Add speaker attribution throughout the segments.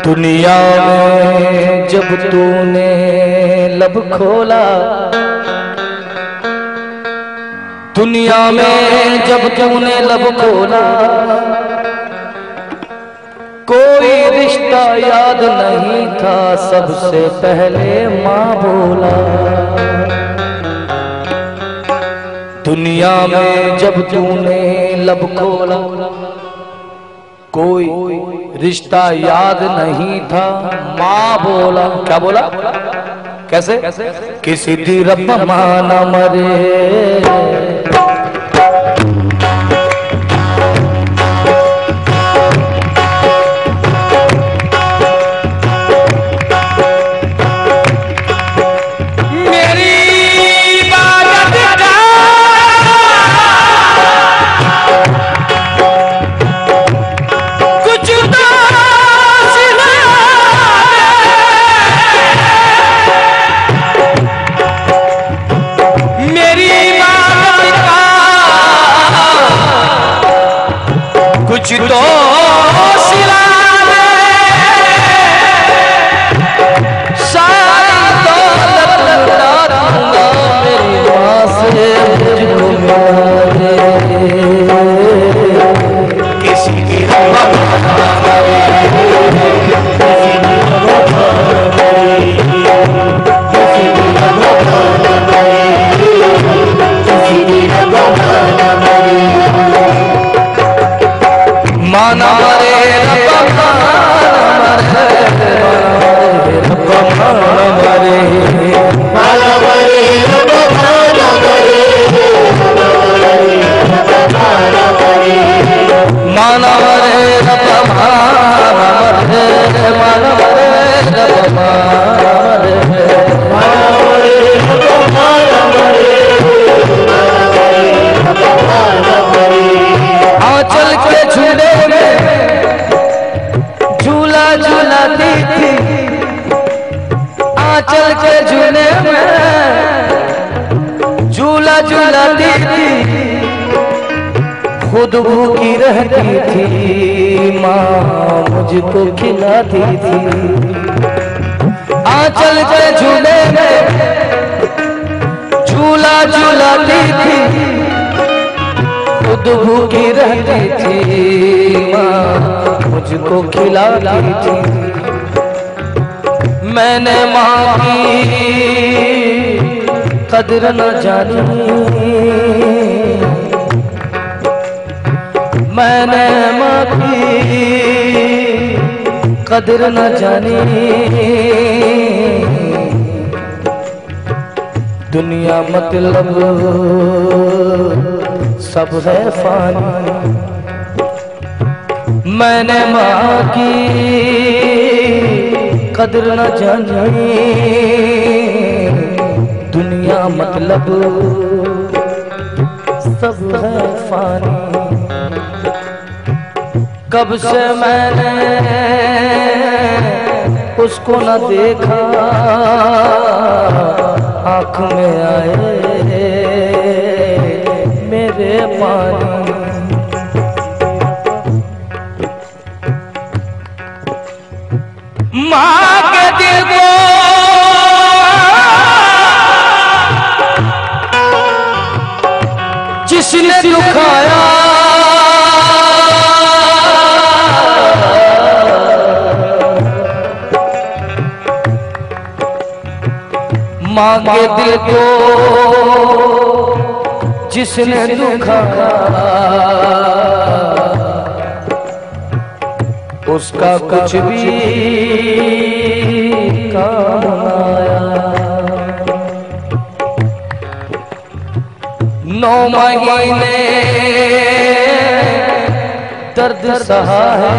Speaker 1: दुनिया में जब तूने लब खोला, दुनिया में जब तूने लब खोला, कोई रिश्ता याद नहीं था, सबसे पहले माँ बोला। दुनिया में जब तूने लब खोला, कोई रिश्ता याद नहीं था, माँ बोला। क्या बोला? कैसे? किसी दी रब माँ न मरे, कुछ तो सिला दे, सारी दौलत लुटा दूंगा, मेरी माँ से मुझको मिला दे। किसी की माना मरे रब माना मरे, माना मरे रब माना मरे, माना मरे रब माना मरे, माना मरे रब माना मरे। आंचल के झूले में झूला झूलाती थी, आंचल के झूले में झूला झूलाती थी, खुद भूखी रहती थी, माँ मुझको खिलाती थी। आंचल के झूले में झूला झूलाती थी, खुद भूखी रहती थी, माँ मुझको खिलाती थी। मैंने माँ की कदर न जानी, मैंने माँ की कदर न जानी। दुनिया मतलब सब है फानी, मैंने माँ की कदर न जानी। दुनिया मतलब सब है फानी। कब से मैंने उसको न देखा, आँख में आए मेरे पानी। माँ के दिल को जिसने दुखाया, माँ के दिल को जिसने दुखाया, उसका कुछ भी काम आया। 9 महीने दर्द सहा है,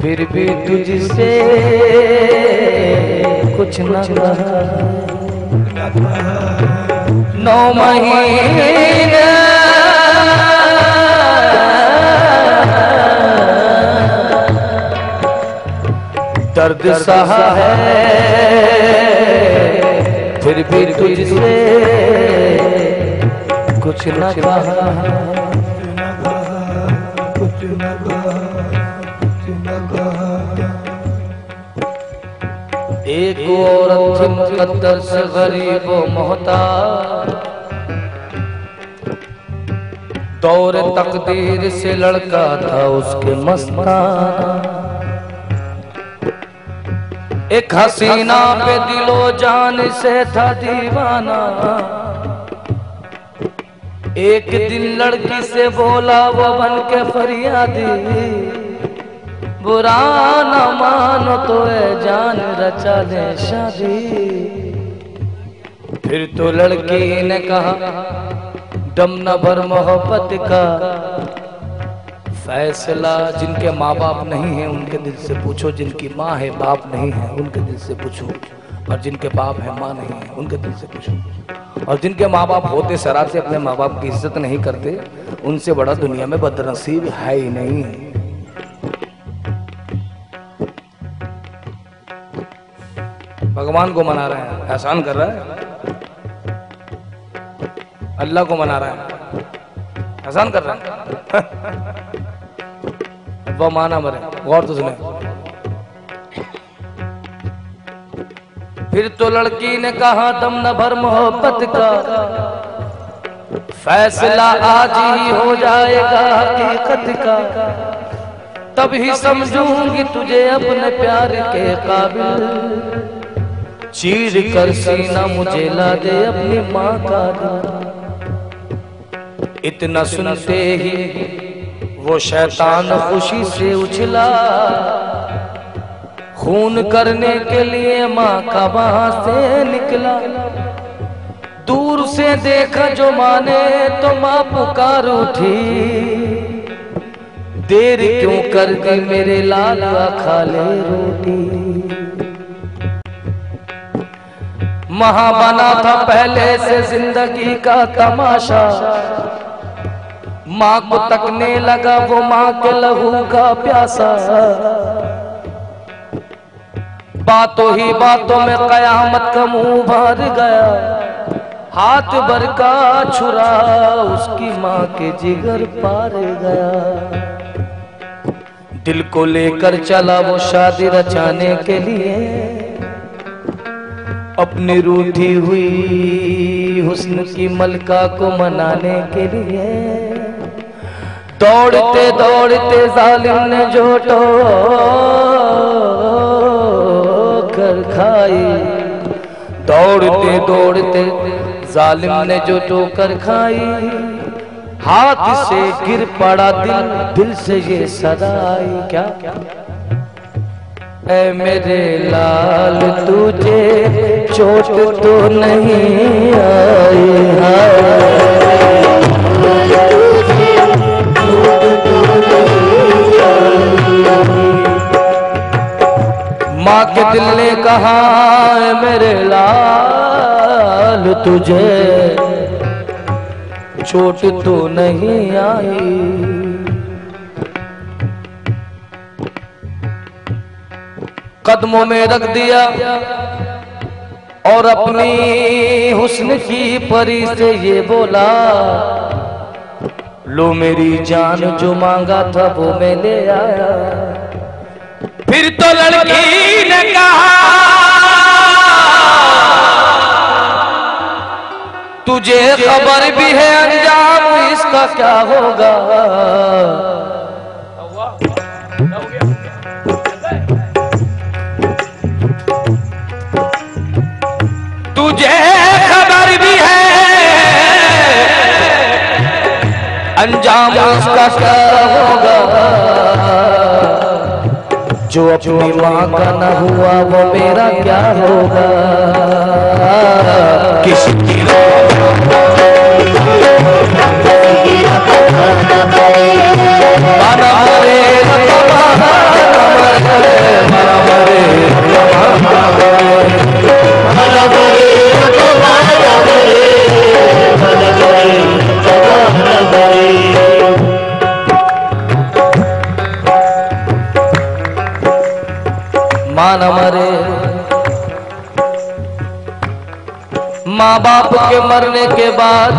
Speaker 1: फिर भी तुझसे कुछ न कहा। 9 महीने दर्द सहा है, फिर भी तुझसे कुछ न कहा, कुछ न कहा। एक औरत थी मुकद्दर से गरीब व मोहताज, दौर तकदीर से लड़का था उसके मस्ताना। एक हसीना पे दिलो जान से था दीवाना। एक दिन लड़की से बोला वो बन के फरियादी, बुरा न मानो तो ए जान रचा ले शादी। फिर तो लड़की ने कहा दम न भर मोहब्बत का फैसला। जिनके माँ बाप नहीं है उनके दिल से पूछो, जिनकी माँ है बाप नहीं है उनके दिल से पूछो, और जिनके बाप है माँ नहीं है उनके दिल से पूछो। और जिनके माँ बाप होते सरा से अपने माँ बाप की इज्जत नहीं करते, उनसे बड़ा दुनिया में बदनसीब है ही नहीं। भगवान को मना रहे हैं, एहसान कर रहा है, अल्लाह को मना रहा है, एहसान कर रहा है। वो माना मरे, गौर तो सुने। फिर तो लड़की ने कहा दम न भर मोहब्बत का फैसला आज ही हो जाएगा हकीकत का। तभी समझूंगी तुझे अपने प्यार के काबिल, चीर कर सीना मुझे ला दे अपनी माँ का दिल। इतना सुनते ही वो शैतान खुशी से उछला, खून करने के लिए माँ का वहां से निकला। दूर से देखा जो माने तो माँ पुकार उठी, देर क्यों कर दी मेरे लाल खा ले रोटी। वहां बना था पहले से जिंदगी का तमाशा, माँ को तकने लगा वो माँ के लहू का प्यासा। बातों ही बातों में कयामत का मुंह भर गया, हाथ भर का छुरा उसकी माँ के जिगर पार गया। दिल को लेकर चला वो शादी रचाने के लिए, अपनी रूठी हुई हुस्न की मलका को मनाने के लिए। दौड़ते दौड़ते जालिम ने जो ठोकर खाई, दौड़ते दौड़ते जालिम ने जो ठोकर खाई। हाथ से गिर पड़ा दिल, दिल से ये सदा आई क्या? ऐ मेरे लाल तुझे चोट तो नहीं आई माँ के दिल ने कहा ऐ मेरे लाल तुझे चोट तो नहीं आई। कदमों में रख दिया और अपनी हुस्न की परी से ये बोला, लो मेरी जान जो मांगा था वो मैं ले आया। फिर तो लड़की ने कहा तुझे खबर भी है अंजाम इसका क्या होगा। तुझे खबर भी है अंजाम इसका क्या होगा। जो अपनी माँ का न हुआ वो मेरा क्या होगा। किसी की मां मरे, माँ बाप के मरने के बाद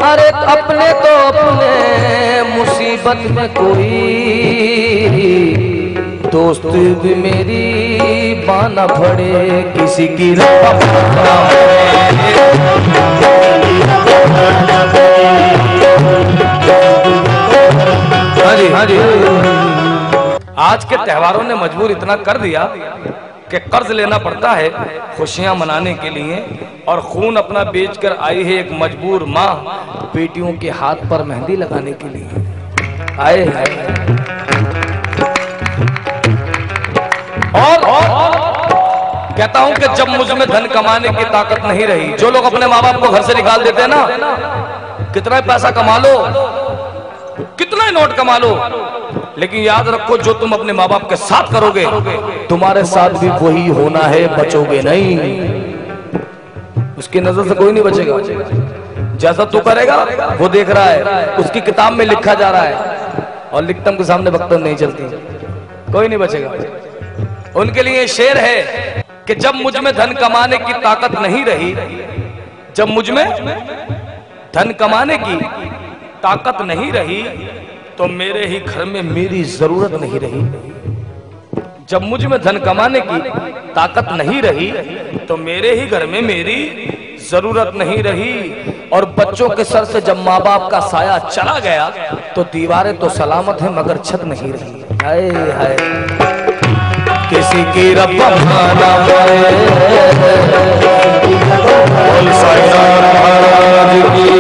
Speaker 1: अरे अपने तो अपने मुसीबत में कोई, दोस्त भी मेरी बाना पड़े, किसी की हाँ जी। आज के त्योहारों ने मजबूर इतना कर दिया कि कर्ज लेना पड़ता है खुशियां मनाने के लिए, और खून अपना बेचकर आई है एक मजबूर माँ बेटियों के हाथ पर मेहंदी लगाने के लिए। आए और कहता हूं कि जब मुझ में धन कमाने की ताकत नहीं रही, जो लोग अपने माँ बाप को घर से निकाल देते हैं ना, कितना ही पैसा कमा लो, कितना ही नोट कमा लो, लेकिन याद रखो जो तुम अपने माँ बाप के साथ करोगे तुम्हारे साथ भी वही होना है, बचोगे नहीं। उसकी नजर से कोई नहीं बचेगा। जैसा तू करेगा वो देख रहा है, उसकी किताब में लिखा जा रहा है, और लिखतम के सामने बख्तम नहीं चलती, कोई नहीं बचेगा। उनके लिए शेर है कि जब मुझ में धन कमाने की ताकत नहीं रही, जब मुझ में धन कमाने की ताकत नहीं रही तो मेरे ही घर में मेरी जरूरत नहीं रही। जब मुझ में धन कमाने की ताकत नहीं रही तो मेरे ही घर में मेरी जरूरत नहीं रही। और बच्चों के सर से जब माँ बाप का साया चला गया तो दीवारें तो सलामत है मगर छत नहीं रही। हाय हाय किसी की रब्बा माना बोल साईं महाराज की